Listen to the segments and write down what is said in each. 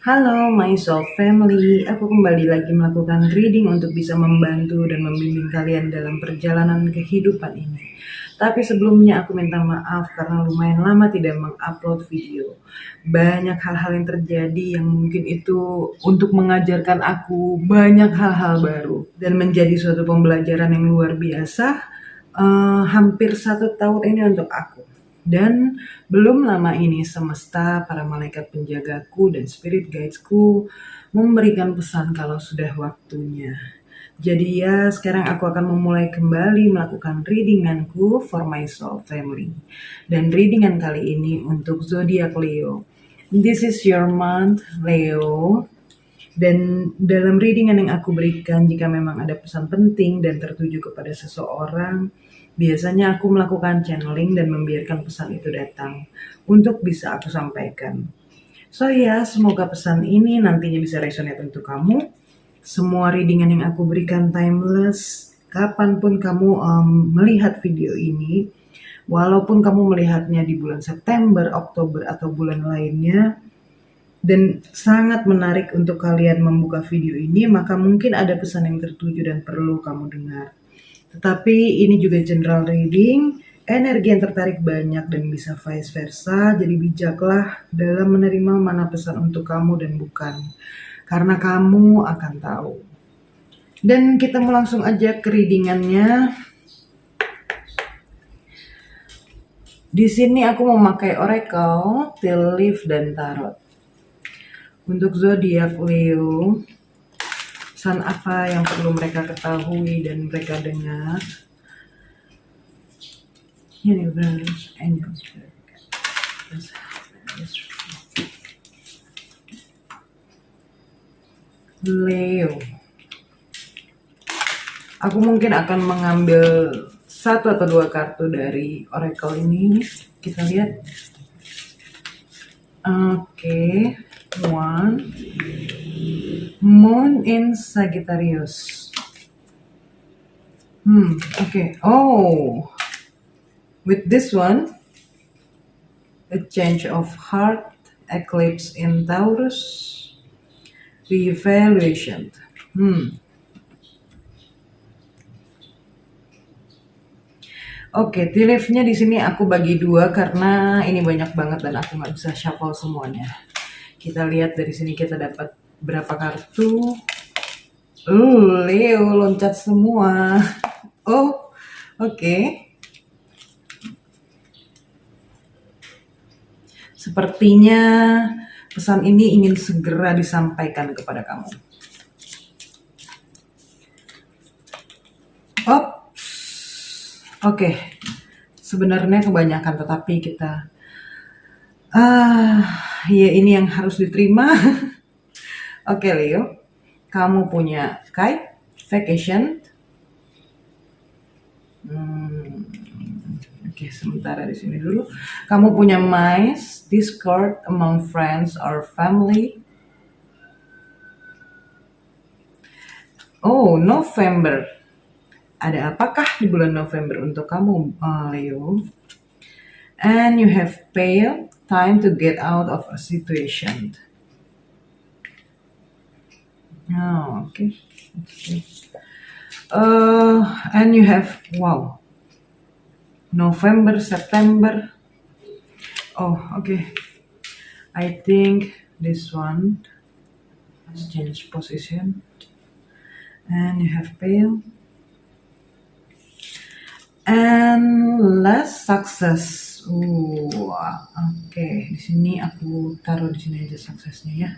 Halo, my soul family. Aku kembali lagi melakukan reading untuk bisa membantu dan membimbing kalian dalam perjalanan kehidupan ini. Tapi sebelumnya aku minta maaf karena lumayan lama tidak mengupload video. Banyak hal-hal yang terjadi yang mungkin itu untuk mengajarkan aku banyak hal-hal baru dan menjadi suatu pembelajaran yang luar biasa. Hampir 1 tahun ini untuk aku. Dan belum lama ini semesta, para malaikat penjagaku, dan spirit guidesku memberikan pesan kalau sudah waktunya. Jadi ya, sekarang aku akan memulai kembali melakukan readinganku for my soul family. Dan readingan kali ini untuk zodiak Leo. This is your month, Leo. Dan dalam readingan yang aku berikan, jika memang ada pesan penting dan tertuju kepada seseorang, biasanya aku melakukan channeling dan membiarkan pesan itu datang untuk bisa aku sampaikan. So ya, semoga pesan ini nantinya bisa resonate untuk kamu. Semua readingan yang aku berikan timeless. Kapanpun kamu melihat video ini, walaupun kamu melihatnya di bulan September, Oktober, atau bulan lainnya, dan sangat menarik untuk kalian membuka video ini, maka mungkin ada pesan yang tertuju dan perlu kamu dengar. Tetapi ini juga general reading, energi yang tertarik banyak dan bisa vice versa, jadi bijaklah dalam menerima mana pesan untuk kamu dan bukan. Karena kamu akan tahu. Dan kita mau langsung aja ke readingannya. Di sini aku memakai oracle, tea leaf, dan tarot. Untuk zodiak Leo, pesan apa yang perlu mereka ketahui dan mereka dengar? Universe, angels, Leo. Aku mungkin akan mengambil 1 atau 2 kartu dari oracle ini. Kita lihat. Oke. 1. Moon in Sagittarius. Okay. Oh. With this one, a change of heart, eclipse in Taurus, reevaluation. Oke, tea leaf-nya di sini aku bagi 2 karena ini banyak banget dan aku nggak bisa shuffle semuanya. Kita lihat dari sini kita dapat berapa kartu. Leo loncat semua. Oh, oke. Sepertinya pesan ini ingin segera disampaikan kepada kamu. Oke. Sebenarnya kebanyakan, tetapi kita ya ini yang harus diterima. Oke, Leo, kamu punya kite, vacation. Oke, sementara di sini dulu. Kamu punya mice, discord among friends or family. Oh, November. Ada apakah di bulan November untuk kamu, Leo? And you have pale, time to get out of a situation. Oh, okay. And you have, wow, November, September. Oh, okay. I think this one has changed position. And you have pale. And less success. Oke. Di sini aku taruh di sini aja suksesnya ya.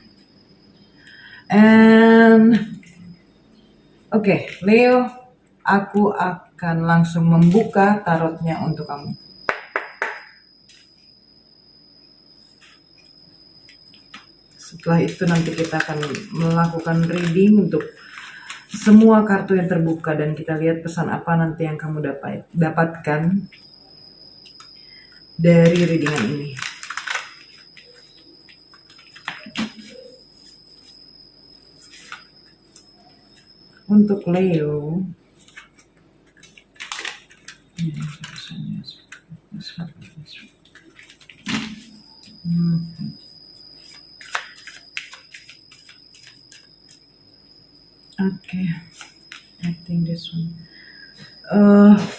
And oke, Leo, aku akan langsung membuka tarotnya untuk kamu. Setelah itu nanti kita akan melakukan reading untuk semua kartu yang terbuka dan kita lihat pesan apa nanti yang kamu dapatkan dari readingan ini. Untuk Leo, Okay, I think this one.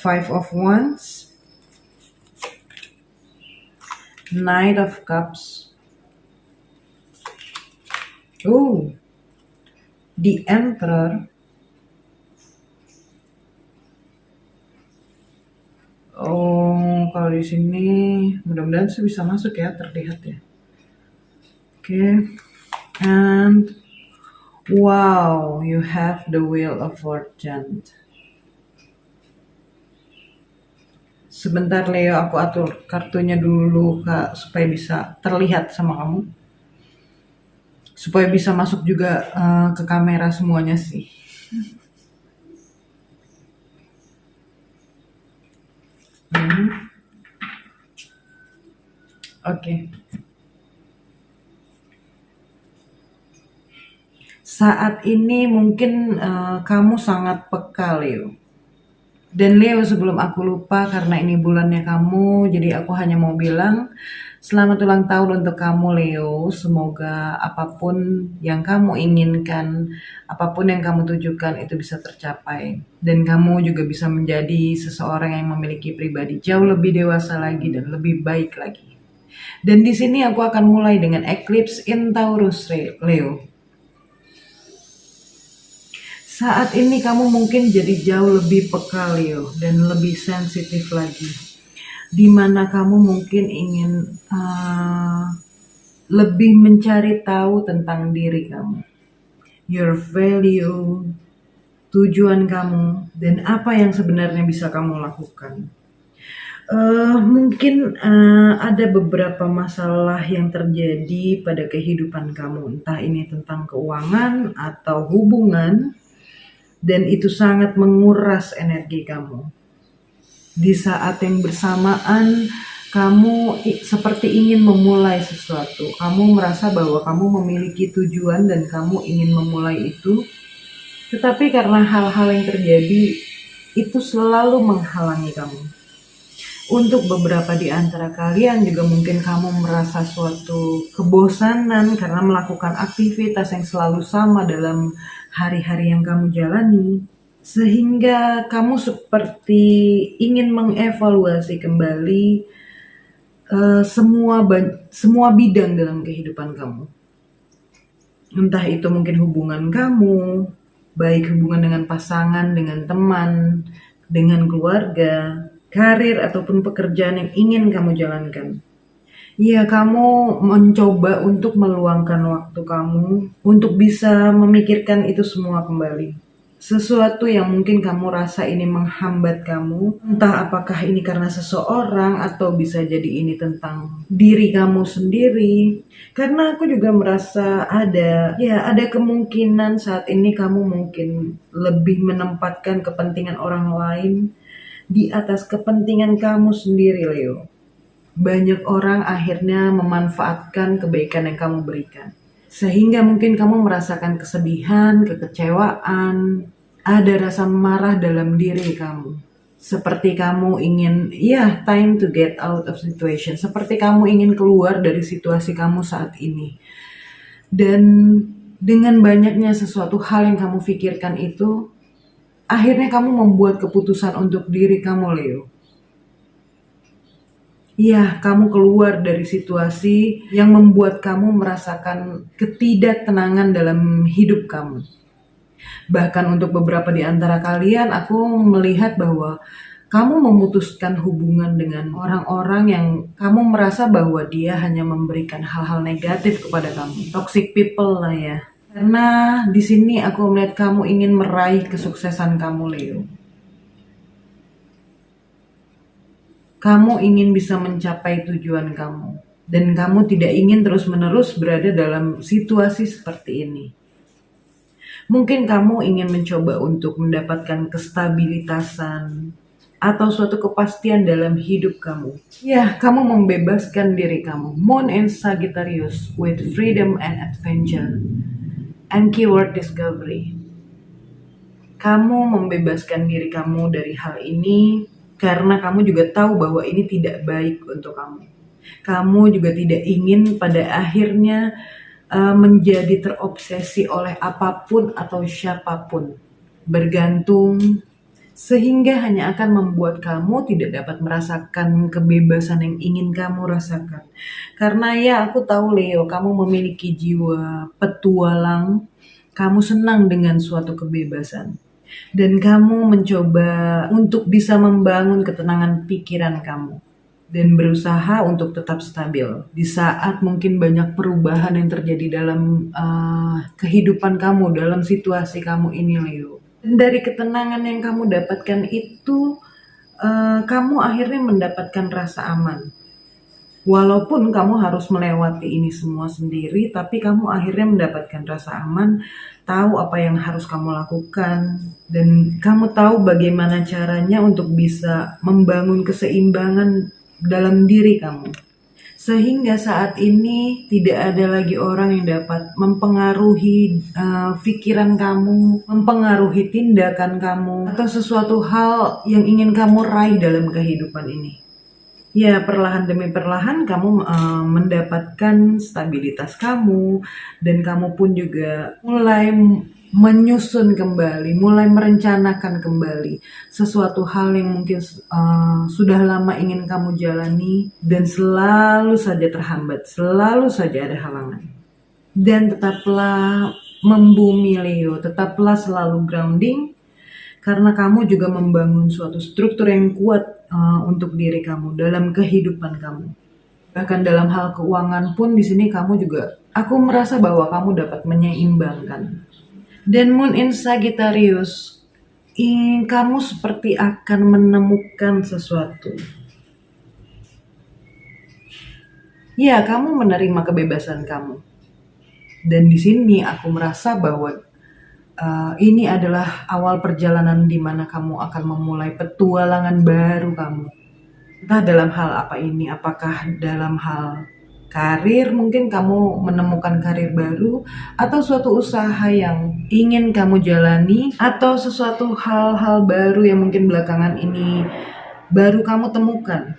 Five of Wands, Knight of Cups. Oh, the Emperor. Oh, kalau di sini mudah-mudahan sih bisa masuk ya, terlihat ya. Oke, and wow, you have the Wheel of Fortune. Sebentar Leo, aku atur kartunya dulu Kak, supaya bisa terlihat sama kamu. Supaya bisa masuk juga ke kamera semuanya sih. Oke. Saat ini mungkin kamu sangat peka Leo. Dan Leo, sebelum aku lupa karena ini bulannya kamu, jadi aku hanya mau bilang selamat ulang tahun untuk kamu Leo. Semoga apapun yang kamu inginkan, apapun yang kamu tujukan itu bisa tercapai. Dan kamu juga bisa menjadi seseorang yang memiliki pribadi jauh lebih dewasa lagi dan lebih baik lagi. Dan di sini aku akan mulai dengan eclipse in Taurus Leo. Saat ini kamu mungkin jadi jauh lebih peka Leo dan lebih sensitif lagi. Dimana kamu mungkin ingin lebih mencari tahu tentang diri kamu. Your value, tujuan kamu, dan apa yang sebenarnya bisa kamu lakukan. Mungkin ada beberapa masalah yang terjadi pada kehidupan kamu. Entah ini tentang keuangan atau hubungan. Dan itu sangat menguras energi kamu. Di saat yang bersamaan, kamu seperti ingin memulai sesuatu. Kamu merasa bahwa kamu memiliki tujuan dan kamu ingin memulai itu. Tetapi karena hal-hal yang terjadi, itu selalu menghalangi kamu. Untuk beberapa di antara kalian juga mungkin kamu merasa suatu kebosanan karena melakukan aktivitas yang selalu sama dalam hari-hari yang kamu jalani, sehingga kamu seperti ingin mengevaluasi kembali semua bidang dalam kehidupan kamu. Entah itu mungkin hubungan kamu, baik hubungan dengan pasangan, dengan teman, dengan keluarga, karir ataupun pekerjaan yang ingin kamu jalankan. Ya, kamu mencoba untuk meluangkan waktu kamu untuk bisa memikirkan itu semua kembali. Sesuatu yang mungkin kamu rasa ini menghambat kamu, entah apakah ini karena seseorang atau bisa jadi ini tentang diri kamu sendiri. Karena aku juga merasa ada kemungkinan saat ini kamu mungkin lebih menempatkan kepentingan orang lain di atas kepentingan kamu sendiri, Leo. Banyak orang akhirnya memanfaatkan kebaikan yang kamu berikan. Sehingga mungkin kamu merasakan kesedihan, kekecewaan, ada rasa marah dalam diri kamu. Seperti kamu ingin, time to get out of situation. Seperti kamu ingin keluar dari situasi kamu saat ini. Dan dengan banyaknya sesuatu hal yang kamu pikirkan itu, akhirnya kamu membuat keputusan untuk diri kamu, Leo. Iya, kamu keluar dari situasi yang membuat kamu merasakan ketidaktenangan dalam hidup kamu. Bahkan untuk beberapa di antara kalian, aku melihat bahwa kamu memutuskan hubungan dengan orang-orang yang kamu merasa bahwa dia hanya memberikan hal-hal negatif kepada kamu. Toxic people lah ya. Karena di sini aku melihat kamu ingin meraih kesuksesan kamu, Leo. Kamu ingin bisa mencapai tujuan kamu. Dan kamu tidak ingin terus-menerus berada dalam situasi seperti ini. Mungkin kamu ingin mencoba untuk mendapatkan kestabilitasan atau suatu kepastian dalam hidup kamu. Ya, kamu membebaskan diri kamu. Moon in Sagittarius with freedom and adventure. And keyword discovery. Kamu membebaskan diri kamu dari hal ini karena kamu juga tahu bahwa ini tidak baik untuk kamu. Kamu juga tidak ingin pada akhirnya menjadi terobsesi oleh apapun atau siapapun, bergantung, sehingga hanya akan membuat kamu tidak dapat merasakan kebebasan yang ingin kamu rasakan. Karena ya aku tahu Leo, kamu memiliki jiwa petualang, kamu senang dengan suatu kebebasan. Dan kamu mencoba untuk bisa membangun ketenangan pikiran kamu dan berusaha untuk tetap stabil di saat mungkin banyak perubahan yang terjadi dalam kehidupan kamu, dalam situasi kamu ini Leo. Dan dari ketenangan yang kamu dapatkan itu, kamu akhirnya mendapatkan rasa aman. Walaupun kamu harus melewati ini semua sendiri, tapi kamu akhirnya mendapatkan rasa aman, tahu apa yang harus kamu lakukan, dan kamu tahu bagaimana caranya untuk bisa membangun keseimbangan dalam diri kamu. Sehingga saat ini tidak ada lagi orang yang dapat mempengaruhi pikiran kamu, mempengaruhi tindakan kamu, atau sesuatu hal yang ingin kamu raih dalam kehidupan ini. Ya, perlahan demi perlahan kamu mendapatkan stabilitas kamu, dan kamu pun juga mulai menyusun kembali, mulai merencanakan kembali sesuatu hal yang mungkin sudah lama ingin kamu jalani dan selalu saja terhambat, selalu saja ada halangan. Dan tetaplah membumi Leo, tetaplah selalu grounding, karena kamu juga membangun suatu struktur yang kuat untuk diri kamu dalam kehidupan kamu. Bahkan dalam hal keuangan pun di sini kamu juga, aku merasa bahwa kamu dapat menyeimbangkan. Dan Moon in Sagittarius, kamu seperti akan menemukan sesuatu. Ya, kamu menerima kebebasan kamu. Dan di sini aku merasa bahwa ini adalah awal perjalanan di mana kamu akan memulai petualangan baru kamu. Entah dalam hal apa ini, apakah dalam hal karir, mungkin kamu menemukan karir baru, atau suatu usaha yang ingin kamu jalani, atau sesuatu hal-hal baru yang mungkin belakangan ini baru kamu temukan.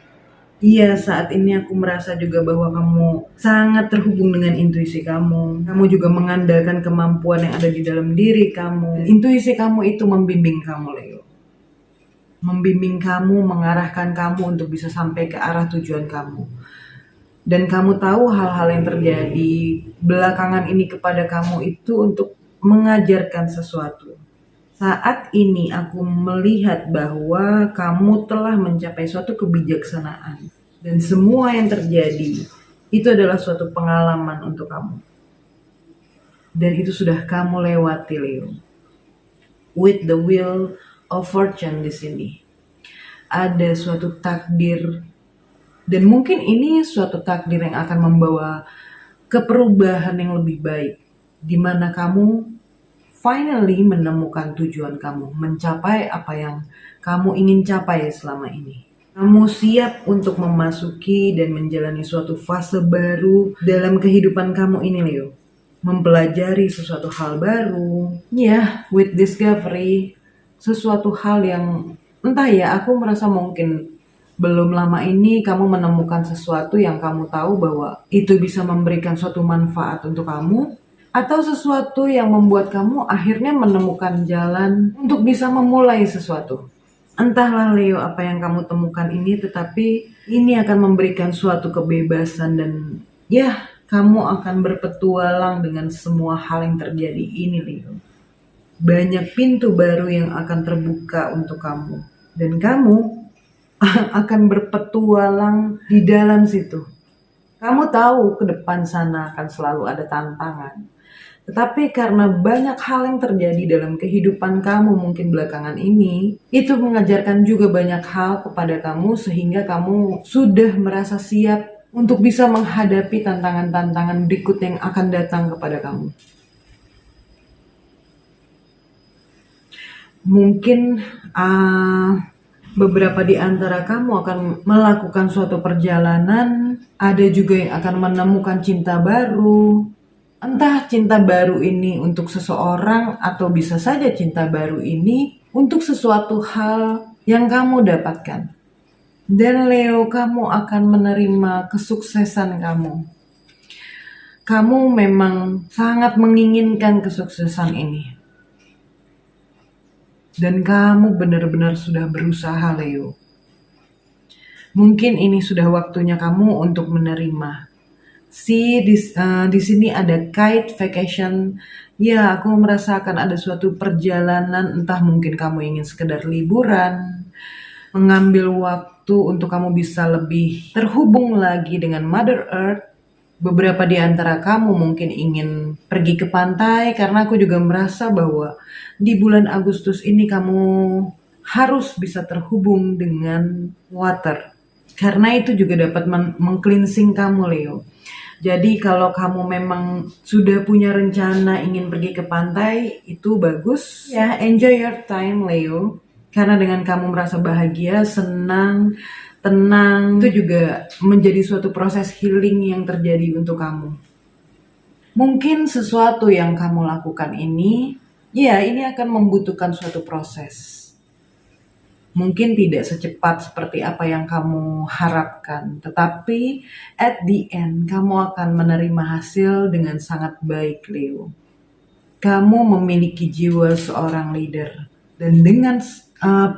Iya, saat ini aku merasa juga bahwa kamu sangat terhubung dengan intuisi kamu. Kamu juga mengandalkan kemampuan yang ada di dalam diri kamu. Intuisi kamu itu membimbing kamu, Leo. Membimbing kamu, mengarahkan kamu untuk bisa sampai ke arah tujuan kamu. Dan kamu tahu hal-hal yang terjadi belakangan ini kepada kamu itu untuk mengajarkan sesuatu. Saat ini aku melihat bahwa kamu telah mencapai suatu kebijaksanaan. Dan semua yang terjadi itu adalah suatu pengalaman untuk kamu. Dan itu sudah kamu lewati, Leo. With the wheel of fortune di sini. Ada suatu takdir. Dan mungkin ini suatu takdir yang akan membawa keperubahan yang lebih baik. Di mana kamu finally menemukan tujuan kamu, mencapai apa yang kamu ingin capai selama ini. Kamu siap untuk memasuki dan menjalani suatu fase baru dalam kehidupan kamu ini, Leo. Mempelajari sesuatu hal baru. Ya, with discovery, sesuatu hal yang entah ya, aku merasa mungkin belum lama ini kamu menemukan sesuatu yang kamu tahu bahwa itu bisa memberikan suatu manfaat untuk kamu, atau sesuatu yang membuat kamu akhirnya menemukan jalan untuk bisa memulai sesuatu. Entahlah Leo apa yang kamu temukan ini, tetapi ini akan memberikan suatu kebebasan dan ya, kamu akan berpetualang dengan semua hal yang terjadi ini, Leo. Banyak pintu baru yang akan terbuka untuk kamu. Dan kamu akan berpetualang di dalam situ. Kamu tahu ke depan sana akan selalu ada tantangan. Tetapi karena banyak hal yang terjadi dalam kehidupan kamu mungkin belakangan ini, itu mengajarkan juga banyak hal kepada kamu sehingga kamu sudah merasa siap untuk bisa menghadapi tantangan-tantangan berikut yang akan datang kepada kamu. Mungkin beberapa di antara kamu akan melakukan suatu perjalanan, ada juga yang akan menemukan cinta baru. Entah cinta baru ini untuk seseorang atau bisa saja cinta baru ini untuk sesuatu hal yang kamu dapatkan. Dan Leo, kamu akan menerima kesuksesan kamu. Kamu memang sangat menginginkan kesuksesan ini. Dan kamu benar-benar sudah berusaha, Leo. Mungkin ini sudah waktunya kamu untuk menerima. Di sini ada kite vacation. Ya, aku merasakan ada suatu perjalanan, entah mungkin kamu ingin sekedar liburan, mengambil waktu untuk kamu bisa lebih terhubung lagi dengan Mother Earth. Beberapa di antara kamu mungkin ingin pergi ke pantai, karena aku juga merasa bahwa di bulan Agustus ini kamu harus bisa terhubung dengan water. Karena itu juga dapat meng-cleansing kamu, Leo. Jadi kalau kamu memang sudah punya rencana ingin pergi ke pantai, itu bagus. Ya, enjoy your time, Leo. Karena dengan kamu merasa bahagia, senang, tenang, itu juga menjadi suatu proses healing yang terjadi untuk kamu. Mungkin sesuatu yang kamu lakukan ini, ya ini akan membutuhkan suatu proses. Mungkin tidak secepat seperti apa yang kamu harapkan, tetapi at the end kamu akan menerima hasil dengan sangat baik, Leo. Kamu memiliki jiwa seorang leader, dan dengan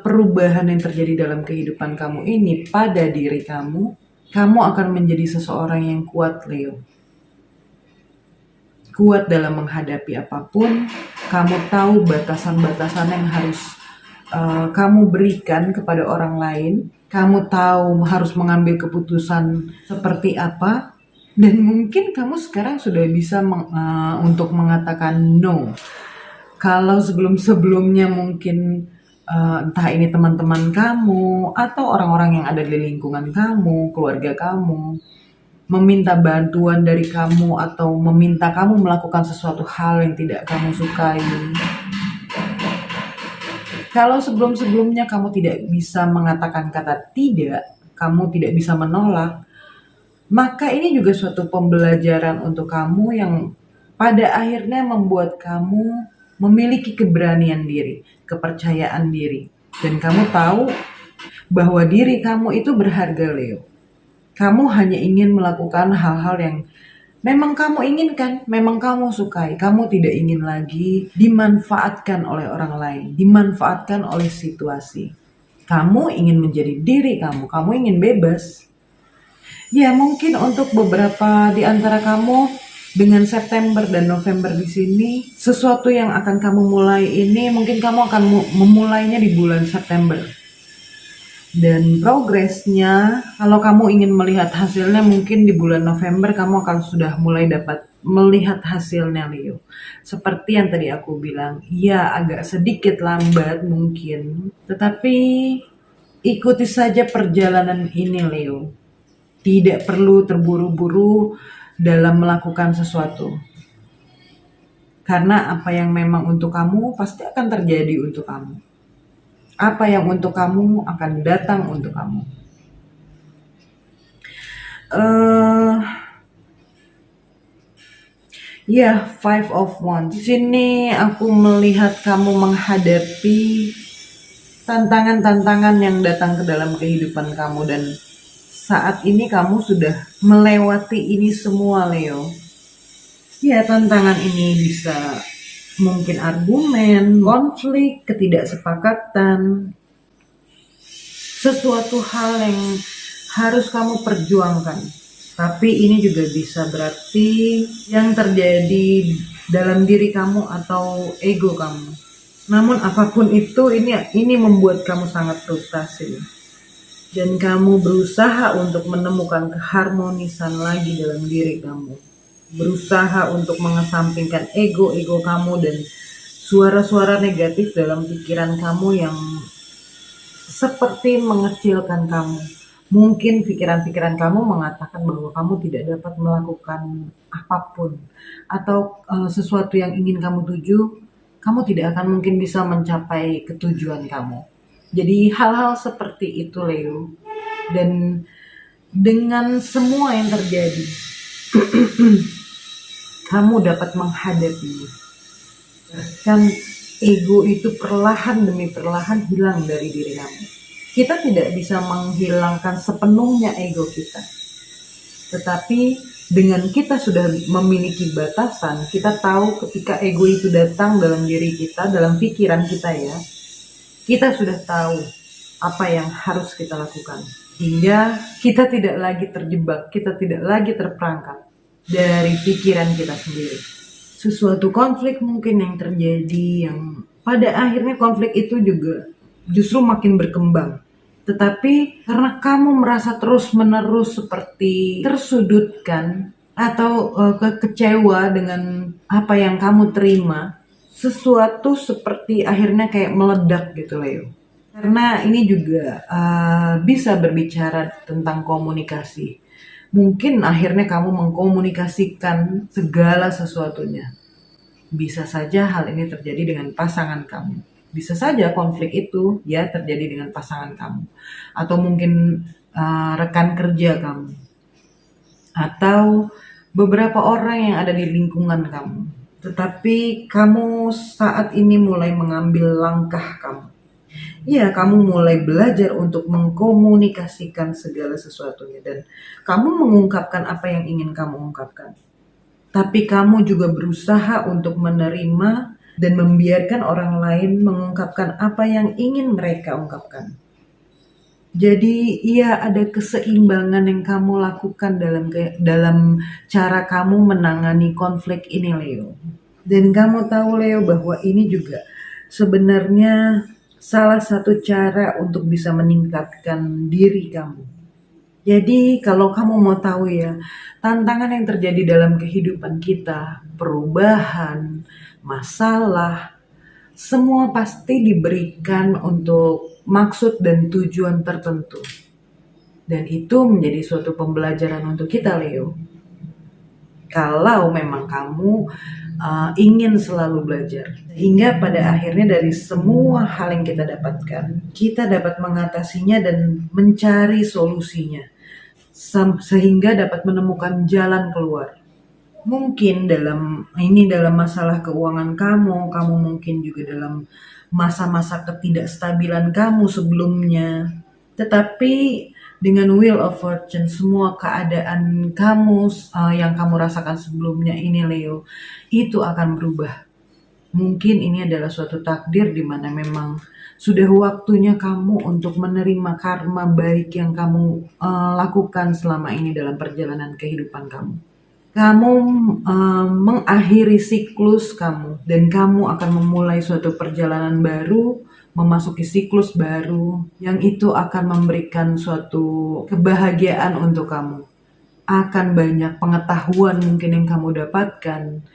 perubahan yang terjadi dalam kehidupan kamu ini pada diri kamu, kamu akan menjadi seseorang yang kuat, Leo. Kuat dalam menghadapi apapun. Kamu tahu batasan-batasan yang harus kamu berikan kepada orang lain. Kamu tahu harus mengambil keputusan seperti apa, dan mungkin kamu sekarang sudah bisa untuk mengatakan no. Kalau sebelum-sebelumnya mungkin entah ini teman-teman kamu atau orang-orang yang ada di lingkungan kamu, keluarga kamu, meminta bantuan dari kamu atau meminta kamu melakukan sesuatu hal yang tidak kamu sukai. Kalau sebelum-sebelumnya kamu tidak bisa mengatakan kata tidak, kamu tidak bisa menolak, maka ini juga suatu pembelajaran untuk kamu yang pada akhirnya membuat kamu memiliki keberanian diri, kepercayaan diri. Dan kamu tahu bahwa diri kamu itu berharga, Leo. Kamu hanya ingin melakukan hal-hal yang memang kamu inginkan, memang kamu sukai. Kamu tidak ingin lagi dimanfaatkan oleh orang lain, dimanfaatkan oleh situasi. Kamu ingin menjadi diri kamu ingin bebas. Ya, mungkin untuk beberapa di antara kamu, dengan September dan November di sini, sesuatu yang akan kamu mulai ini, mungkin kamu akan memulainya di bulan September. Dan progresnya, kalau kamu ingin melihat hasilnya, mungkin di bulan November kamu akan sudah mulai dapat melihat hasilnya, Leo. Seperti yang tadi aku bilang, ya agak sedikit lambat mungkin, tetapi ikuti saja perjalanan ini, Leo. Tidak perlu terburu-buru dalam melakukan sesuatu. Karena apa yang memang untuk kamu pasti akan terjadi untuk kamu. Apa yang untuk kamu akan datang untuk kamu. Ya, Five of Wands. Di sini aku melihat kamu menghadapi tantangan-tantangan yang datang ke dalam kehidupan kamu, dan saat ini kamu sudah melewati ini semua, Leo. Ya, tantangan ini bisa mungkin argumen, konflik, ketidaksepakatan, sesuatu hal yang harus kamu perjuangkan. Tapi ini juga bisa berarti yang terjadi dalam diri kamu atau ego kamu. Namun apapun itu, ini membuat kamu sangat frustasi. Dan kamu berusaha untuk menemukan keharmonisan lagi dalam diri kamu. Berusaha untuk mengesampingkan ego-ego kamu dan suara-suara negatif dalam pikiran kamu yang seperti mengecilkan kamu. Mungkin pikiran-pikiran kamu mengatakan bahwa kamu tidak dapat melakukan apapun, atau sesuatu yang ingin kamu tuju, kamu tidak akan mungkin bisa mencapai ketujuan kamu. Jadi hal-hal seperti itu, Leo. Dan dengan semua yang terjadi, kamu dapat menghadapi. Kan ego itu perlahan demi perlahan hilang dari diri kamu. Kita tidak bisa menghilangkan sepenuhnya ego kita. Tetapi Dengan kita sudah memiliki batasan, kita tahu ketika ego itu datang dalam diri kita, dalam pikiran kita ya, kita sudah tahu apa yang harus kita lakukan. Hingga kita tidak lagi terjebak, kita tidak lagi terperangkap dari pikiran kita sendiri. Sesuatu konflik mungkin yang terjadi, yang pada akhirnya konflik itu juga justru makin berkembang. Tetapi karena kamu merasa terus-menerus seperti tersudutkan atau kecewa dengan apa yang kamu terima, sesuatu seperti akhirnya kayak meledak gitu Leo. Karena ini juga bisa berbicara tentang komunikasi. Mungkin akhirnya kamu mengkomunikasikan segala sesuatunya. Bisa saja hal ini terjadi dengan pasangan kamu. Bisa saja konflik itu ya terjadi dengan pasangan kamu. Atau mungkin rekan kerja kamu. Atau beberapa orang yang ada di lingkungan kamu. Tetapi kamu saat ini mulai mengambil langkah kamu. Ya, kamu mulai belajar untuk mengkomunikasikan segala sesuatunya. Dan kamu mengungkapkan apa yang ingin kamu ungkapkan. Tapi kamu juga berusaha untuk menerima dan membiarkan orang lain mengungkapkan apa yang ingin mereka ungkapkan. Jadi iya, ada keseimbangan yang kamu lakukan dalam cara kamu menangani konflik ini Leo. Dan kamu tahu Leo bahwa ini juga sebenarnya salah satu cara untuk bisa meningkatkan diri kamu. Jadi kalau kamu mau tahu ya, tantangan yang terjadi dalam kehidupan kita, perubahan, masalah, semua pasti diberikan untuk maksud dan tujuan tertentu. Dan itu menjadi suatu pembelajaran untuk kita Leo. Kalau memang kamu ingin selalu belajar. Hingga pada akhirnya dari semua hal yang kita dapatkan, kita dapat mengatasinya dan mencari solusinya. Sehingga dapat menemukan jalan keluar. Mungkin dalam masalah keuangan kamu mungkin juga dalam masa-masa ketidakstabilan kamu sebelumnya. Tetapi dengan Wheel of Fortune, semua keadaan kamu yang kamu rasakan sebelumnya ini Leo, itu akan berubah. Mungkin ini adalah suatu takdir di mana memang sudah waktunya kamu untuk menerima karma baik yang kamu lakukan selama ini dalam perjalanan kehidupan kamu. Kamu mengakhiri siklus kamu dan kamu akan memulai suatu perjalanan baru, memasuki siklus baru yang itu akan memberikan suatu kebahagiaan untuk kamu. Akan banyak pengetahuan mungkin yang kamu dapatkan,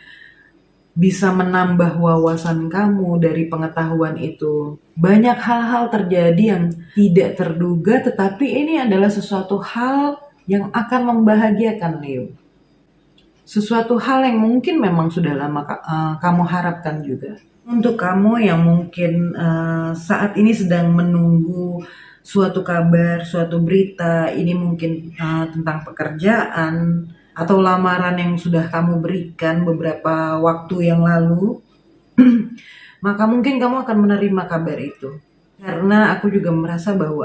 bisa menambah wawasan kamu dari pengetahuan itu. Banyak hal-hal terjadi yang tidak terduga, tetapi ini adalah sesuatu hal yang akan membahagiakan Leo. Sesuatu hal yang mungkin memang sudah lama kamu harapkan juga. Untuk kamu yang mungkin saat ini sedang menunggu suatu kabar, suatu berita, ini mungkin tentang pekerjaan, atau lamaran yang sudah kamu berikan beberapa waktu yang lalu, maka mungkin kamu akan menerima kabar itu. Karena aku juga merasa bahwa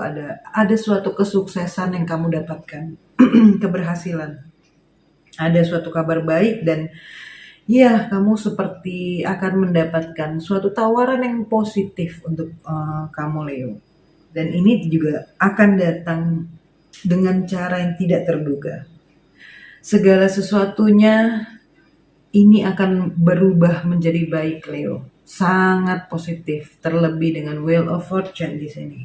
ada suatu kesuksesan yang kamu dapatkan, keberhasilan. Ada suatu kabar baik dan ya, kamu seperti akan mendapatkan suatu tawaran yang positif untuk kamu Leo. Dan ini juga akan datang dengan cara yang tidak terduga. Segala sesuatunya ini akan berubah menjadi baik Leo. Sangat positif, terlebih dengan Wheel of Fortune di sini.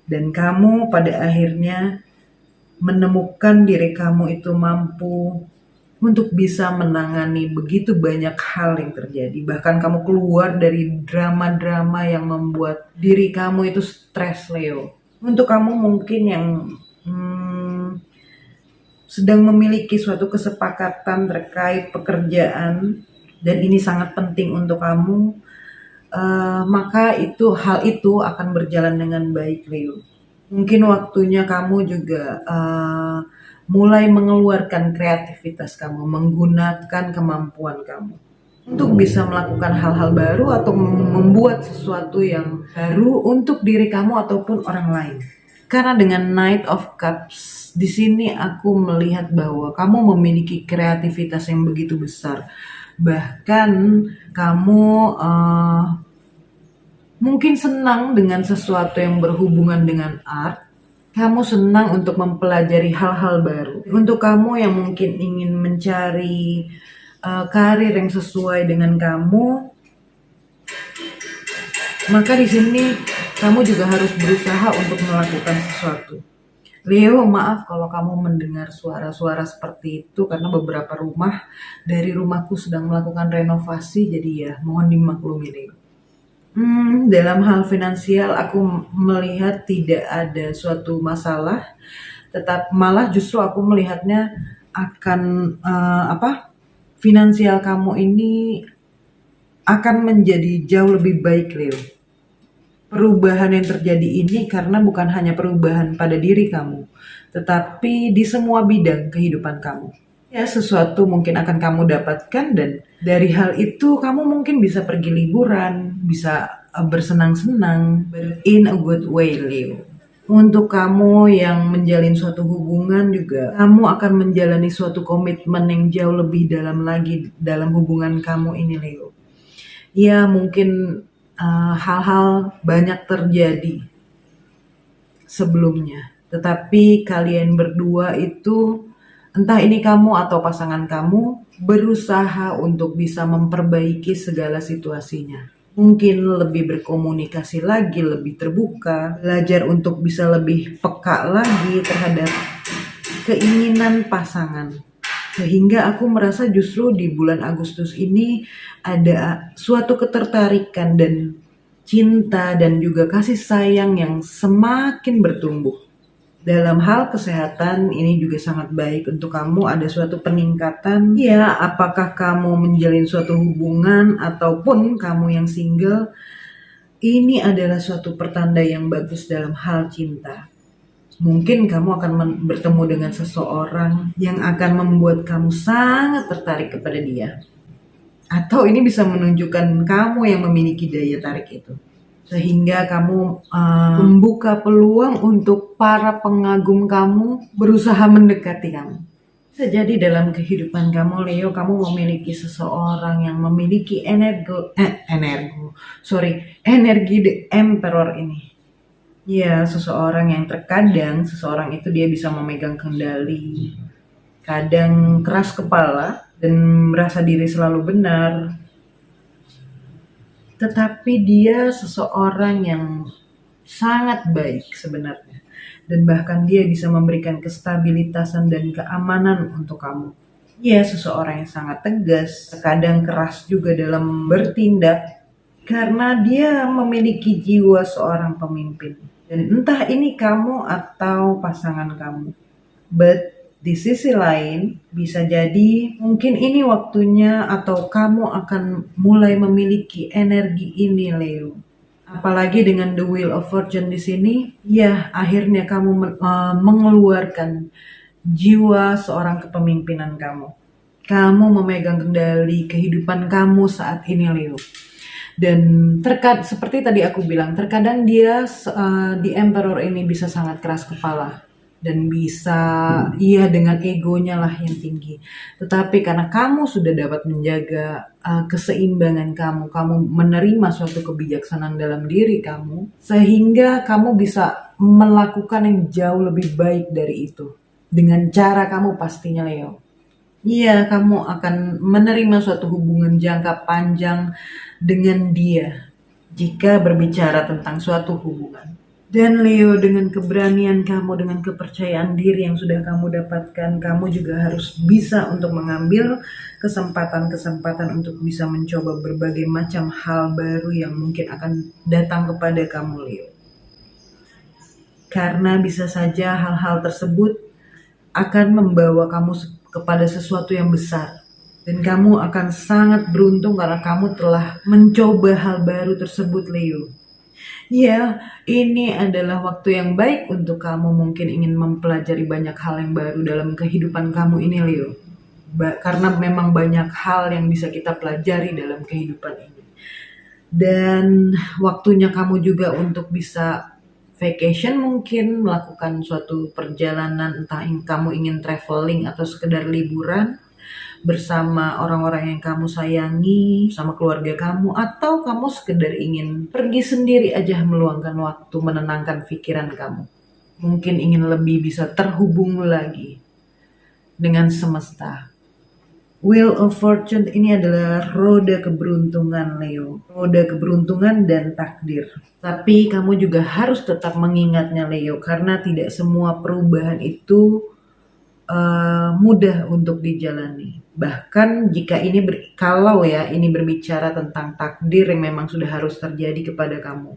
Dan kamu pada akhirnya menemukan diri kamu itu mampu untuk bisa menangani begitu banyak hal yang terjadi. Bahkan kamu keluar dari drama-drama yang membuat diri kamu itu stres Leo. Untuk kamu mungkin yang sedang memiliki suatu kesepakatan terkait pekerjaan dan ini sangat penting untuk kamu, maka hal itu akan berjalan dengan baik Leo. Mungkin waktunya kamu juga mulai mengeluarkan kreativitas kamu, menggunakan kemampuan kamu untuk bisa melakukan hal-hal baru atau membuat sesuatu yang baru untuk diri kamu ataupun orang lain. Karena dengan Knight of Cups di sini aku melihat bahwa kamu memiliki kreativitas yang begitu besar. Bahkan kamu mungkin senang dengan sesuatu yang berhubungan dengan art. Kamu senang untuk mempelajari hal-hal baru. Untuk kamu yang mungkin ingin mencari karir yang sesuai dengan kamu, maka di sini kamu juga harus berusaha untuk melakukan sesuatu. Leo, maaf kalau kamu mendengar suara-suara seperti itu karena beberapa rumah dari rumahku sedang melakukan renovasi, jadi ya mohon dimaklumi Leo. Dalam hal finansial aku melihat tidak ada suatu masalah, tetap malah justru aku melihatnya akan finansial kamu ini akan menjadi jauh lebih baik Leo. Perubahan yang terjadi ini karena bukan hanya perubahan pada diri kamu, tetapi di semua bidang kehidupan kamu. Ya, sesuatu mungkin akan kamu dapatkan dan dari hal itu kamu mungkin bisa pergi liburan, bisa bersenang-senang, in a good way Leo. Untuk kamu yang menjalin suatu hubungan juga, kamu akan menjalani suatu komitmen yang jauh lebih dalam lagi dalam hubungan kamu ini Leo. Ya mungkin hal-hal banyak terjadi sebelumnya, tetapi kalian berdua itu, entah ini kamu atau pasangan kamu, berusaha untuk bisa memperbaiki segala situasinya. Mungkin lebih berkomunikasi lagi, lebih terbuka, belajar untuk bisa lebih peka lagi terhadap keinginan pasangan. Sehingga aku merasa justru di bulan Agustus ini ada suatu ketertarikan dan cinta dan juga kasih sayang yang semakin bertumbuh. Dalam hal kesehatan ini juga sangat baik untuk kamu, ada suatu peningkatan. Ya, apakah kamu menjalin suatu hubungan ataupun kamu yang single, ini adalah suatu pertanda yang bagus dalam hal cinta. Mungkin kamu akan bertemu dengan seseorang yang akan membuat kamu sangat tertarik kepada dia. Atau ini bisa menunjukkan kamu yang memiliki daya tarik itu. Sehingga kamu membuka peluang untuk para pengagum kamu berusaha mendekati kamu. Bisa jadi dalam kehidupan kamu Leo, kamu memiliki seseorang yang memiliki energi the Emperor ini. Ya, seseorang yang terkadang seseorang itu dia bisa memegang kendali, kadang keras kepala dan merasa diri selalu benar. Tetapi dia seseorang yang sangat baik sebenarnya. Dan bahkan dia bisa memberikan kestabilitasan dan keamanan untuk kamu. Dia seseorang yang sangat tegas, terkadang keras juga dalam bertindak. Karena dia memiliki jiwa seorang pemimpin. Dan entah ini kamu atau pasangan kamu. But di sisi lain, bisa jadi mungkin ini waktunya atau kamu akan mulai memiliki energi ini Leo. Apalagi dengan the Wheel of Fortune di sini, ya akhirnya kamu mengeluarkan jiwa seorang kepemimpinan kamu. Kamu memegang kendali kehidupan kamu saat ini Leo. Dan seperti tadi aku bilang, terkadang dia di Emperor ini bisa sangat keras kepala. Dan bisa dengan egonya lah yang tinggi. Tetapi karena kamu sudah dapat menjaga keseimbangan kamu menerima suatu kebijaksanaan dalam diri kamu, sehingga kamu bisa melakukan yang jauh lebih baik dari itu. Dengan cara kamu pastinya Leo. Iya, kamu akan menerima suatu hubungan jangka panjang dengan dia jika berbicara tentang suatu hubungan. Dan Leo, dengan keberanian kamu, dengan kepercayaan diri yang sudah kamu dapatkan, kamu juga harus bisa untuk mengambil kesempatan-kesempatan untuk bisa mencoba berbagai macam hal baru yang mungkin akan datang kepada kamu Leo. Karena bisa saja hal-hal tersebut akan membawa kamu kepada sesuatu yang besar. Dan kamu akan sangat beruntung karena kamu telah mencoba hal baru tersebut Leo. Ya, ini adalah waktu yang baik untuk kamu mungkin ingin mempelajari banyak hal yang baru dalam kehidupan kamu ini Leo. Karena memang banyak hal yang bisa kita pelajari dalam kehidupan ini. Dan waktunya kamu juga untuk bisa vacation mungkin, melakukan suatu perjalanan, entah kamu ingin traveling atau sekedar liburan bersama orang-orang yang kamu sayangi, sama keluarga kamu, atau kamu sekedar ingin pergi sendiri aja meluangkan waktu, menenangkan pikiran kamu. Mungkin ingin lebih bisa terhubung lagi dengan semesta. Wheel of Fortune ini adalah roda keberuntungan, Leo. Roda keberuntungan dan takdir. Tapi kamu juga harus tetap mengingatnya, Leo, karena tidak semua perubahan itu mudah untuk dijalani. Bahkan jika ini kalau ini berbicara tentang takdir yang memang sudah harus terjadi kepada kamu.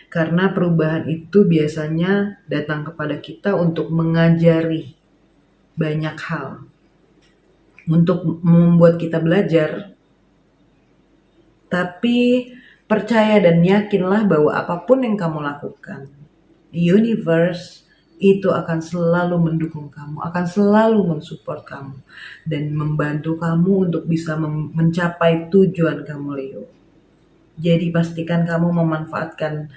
Karena perubahan itu biasanya datang kepada kita untuk mengajari banyak hal, untuk membuat kita belajar. Tapi percaya dan yakinlah bahwa apapun yang kamu lakukan, universe itu akan selalu mendukung kamu, akan selalu mensupport kamu, dan membantu kamu untuk bisa mencapai tujuan kamu, Leo. Jadi pastikan kamu memanfaatkan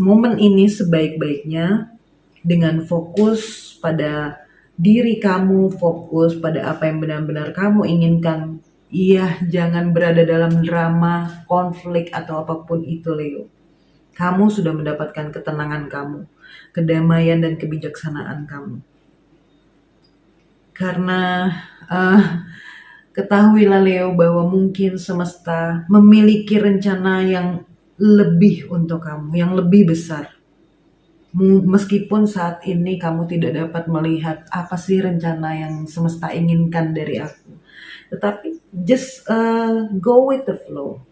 momen ini sebaik-baiknya dengan fokus pada diri kamu, fokus pada apa yang benar-benar kamu inginkan. Iya, jangan berada dalam drama, konflik, atau apapun itu, Leo. Kamu sudah mendapatkan ketenangan kamu, kedamaian dan kebijaksanaan kamu. Karena ketahuilah, Leo, bahwa mungkin semesta memiliki rencana yang lebih untuk kamu, yang lebih besar. Meskipun saat ini kamu tidak dapat melihat apa sih rencana yang semesta inginkan dari aku, tetapi just go with the flow.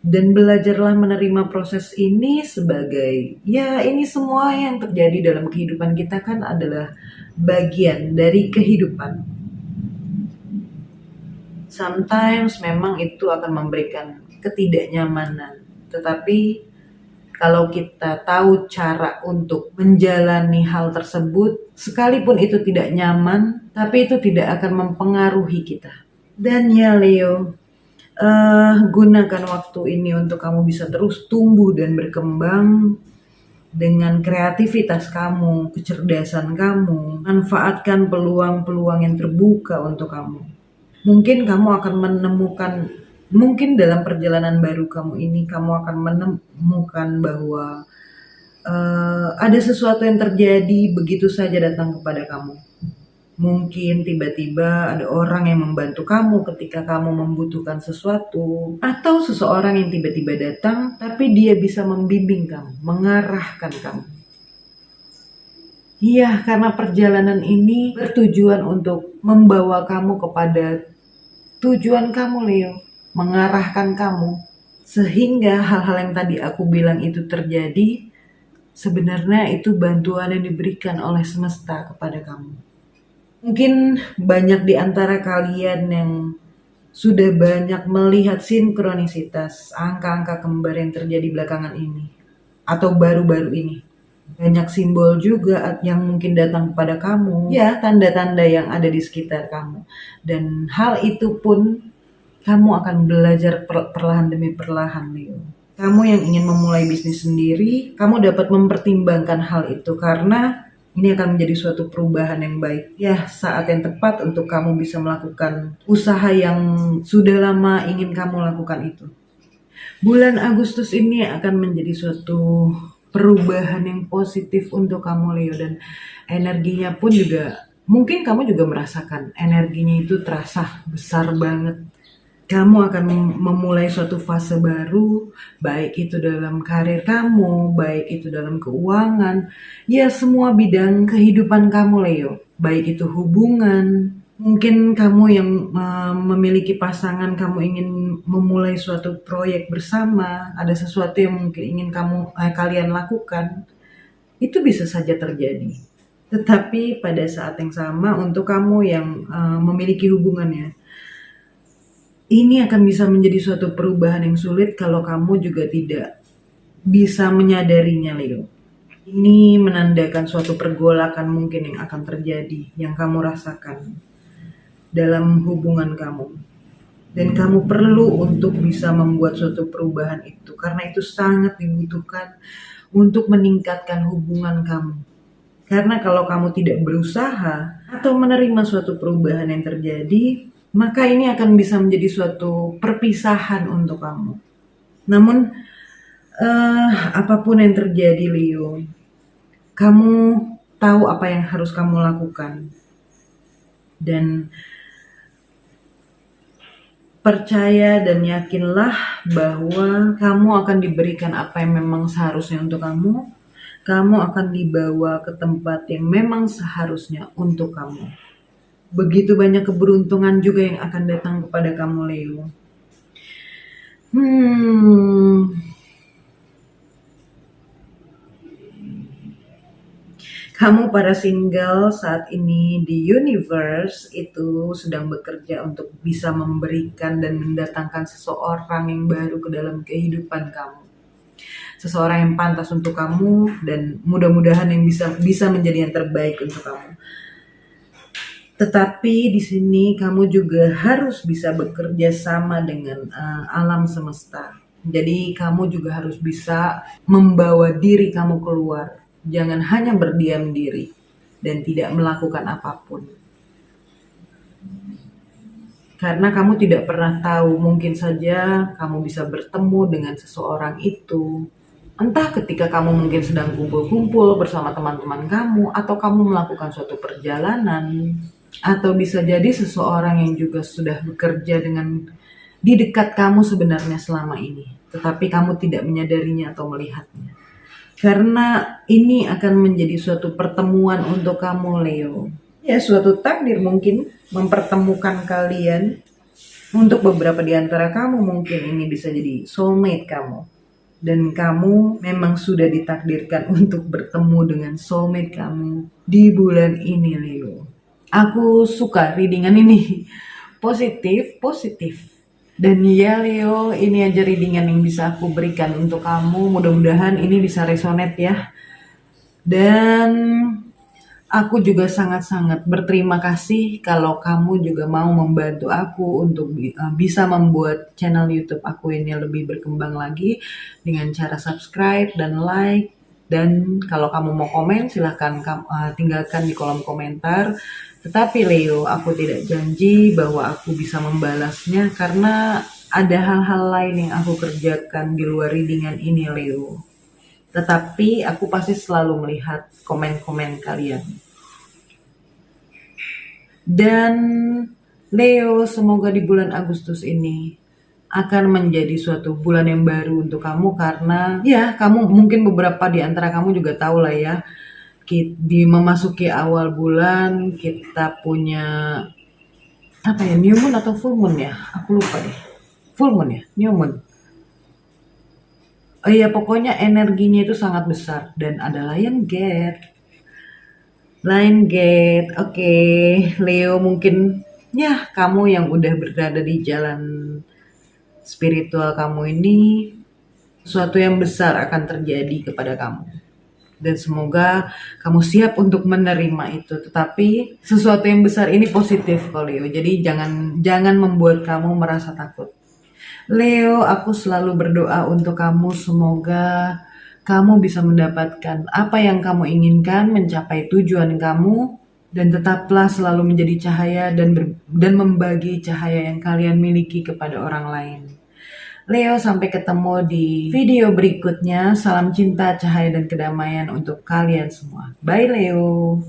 Dan belajarlah menerima proses ini sebagai, ya ini semua yang terjadi dalam kehidupan kita kan adalah bagian dari kehidupan. Sometimes memang itu akan memberikan ketidaknyamanan, tetapi kalau kita tahu cara untuk menjalani hal tersebut, sekalipun itu tidak nyaman, tapi itu tidak akan mempengaruhi kita. Dan ya Leo, gunakan waktu ini untuk kamu bisa terus tumbuh dan berkembang dengan kreativitas kamu, kecerdasan kamu. Manfaatkan peluang-peluang yang terbuka untuk kamu. Mungkin kamu akan menemukan, mungkin dalam perjalanan baru kamu ini, kamu akan menemukan bahwa ada sesuatu yang terjadi begitu saja datang kepada kamu. Mungkin tiba-tiba ada orang yang membantu kamu ketika kamu membutuhkan sesuatu, atau seseorang yang tiba-tiba datang, tapi dia bisa membimbing kamu, mengarahkan kamu. Iya, karena perjalanan ini bertujuan untuk membawa kamu kepada tujuan kamu, Leo, mengarahkan kamu, sehingga hal-hal yang tadi aku bilang itu terjadi, sebenarnya itu bantuan yang diberikan oleh semesta kepada kamu. Mungkin banyak di antara kalian yang sudah banyak melihat sinkronisitas, angka-angka kembar yang terjadi belakangan ini, atau baru-baru ini. Banyak simbol juga yang mungkin datang kepada kamu, ya tanda-tanda yang ada di sekitar kamu. Dan hal itu pun kamu akan belajar perlahan demi perlahan, Leo. Kamu yang ingin memulai bisnis sendiri, kamu dapat mempertimbangkan hal itu karena ini akan menjadi suatu perubahan yang baik. Ya, saat yang tepat untuk kamu bisa melakukan usaha yang sudah lama ingin kamu lakukan itu. Bulan Agustus ini akan menjadi suatu perubahan yang positif untuk kamu, Leo, dan energinya pun juga, mungkin kamu juga merasakan energinya itu terasa besar banget. Kamu akan memulai suatu fase baru, baik itu dalam karir kamu, baik itu dalam keuangan, ya semua bidang kehidupan kamu, Leo. Baik itu hubungan, mungkin kamu yang memiliki pasangan, kamu ingin memulai suatu proyek bersama, ada sesuatu yang mungkin ingin kalian lakukan, itu bisa saja terjadi. Tetapi pada saat yang sama untuk kamu yang memiliki hubungannya, ini akan bisa menjadi suatu perubahan yang sulit kalau kamu juga tidak bisa menyadarinya, Leo. Ini menandakan suatu pergolakan mungkin yang akan terjadi, yang kamu rasakan dalam hubungan kamu. Dan kamu perlu untuk bisa membuat suatu perubahan itu, karena itu sangat dibutuhkan untuk meningkatkan hubungan kamu. Karena kalau kamu tidak berusaha atau menerima suatu perubahan yang terjadi, maka ini akan bisa menjadi suatu perpisahan untuk kamu. Namun, apapun yang terjadi, Leo, kamu tahu apa yang harus kamu lakukan. Dan percaya dan yakinlah bahwa kamu akan diberikan apa yang memang seharusnya untuk kamu. Kamu akan dibawa ke tempat yang memang seharusnya untuk kamu. Begitu banyak keberuntungan juga yang akan datang kepada kamu, Leo. Kamu para single saat ini di universe itu sedang bekerja untuk bisa memberikan dan mendatangkan seseorang yang baru ke dalam kehidupan kamu. Seseorang yang pantas untuk kamu dan mudah-mudahan yang bisa menjadi yang terbaik untuk kamu. Tetapi di sini kamu juga harus bisa bekerja sama dengan alam semesta. Jadi kamu juga harus bisa membawa diri kamu keluar. Jangan hanya berdiam diri dan tidak melakukan apapun. Karena kamu tidak pernah tahu, mungkin saja kamu bisa bertemu dengan seseorang itu. Entah ketika kamu mungkin sedang kumpul-kumpul bersama teman-teman kamu, atau kamu melakukan suatu perjalanan, atau bisa jadi seseorang yang juga sudah bekerja di dekat kamu sebenarnya selama ini, tetapi kamu tidak menyadarinya atau melihatnya. Karena ini akan menjadi suatu pertemuan untuk kamu, Leo. Ya, suatu takdir mungkin mempertemukan kalian. Untuk beberapa di antara kamu mungkin ini bisa jadi soulmate kamu. Dan kamu memang sudah ditakdirkan untuk bertemu dengan soulmate kamu di bulan ini, Leo. Aku suka readingan ini. Positif. Dan ya Leo, ini aja readingan yang bisa aku berikan untuk kamu. Mudah-mudahan ini bisa resonate ya. Dan aku juga sangat-sangat berterima kasih kalau kamu juga mau membantu aku untuk bisa membuat channel YouTube aku ini lebih berkembang lagi dengan cara subscribe dan like. Dan kalau kamu mau komen silahkan tinggalkan di kolom komentar. Tetapi Leo, aku tidak janji bahwa aku bisa membalasnya karena ada hal-hal lain yang aku kerjakan di luar readingan ini, Leo. Tetapi aku pasti selalu melihat komen-komen kalian. Dan Leo, semoga di bulan Agustus ini akan menjadi suatu bulan yang baru untuk kamu, karena ya kamu mungkin beberapa di antara kamu juga tahu lah ya, di memasuki awal bulan kita punya apa ya, new moon atau full moon ya, aku lupa deh, full moon ya, new moon. Oh iya, pokoknya energinya itu sangat besar dan ada Lion Gate. Oke, Leo, mungkin ya kamu yang udah berada di jalan spiritual kamu ini, sesuatu yang besar akan terjadi kepada kamu. Dan semoga kamu siap untuk menerima itu. Tetapi sesuatu yang besar ini positif kok, Leo. Jadi jangan membuat kamu merasa takut. Leo, aku selalu berdoa untuk kamu. Semoga kamu bisa mendapatkan apa yang kamu inginkan, mencapai tujuan kamu, dan tetaplah selalu menjadi cahaya dan membagi cahaya yang kalian miliki kepada orang lain. Leo, sampai ketemu di video berikutnya. Salam cinta, cahaya, dan kedamaian untuk kalian semua. Bye, Leo.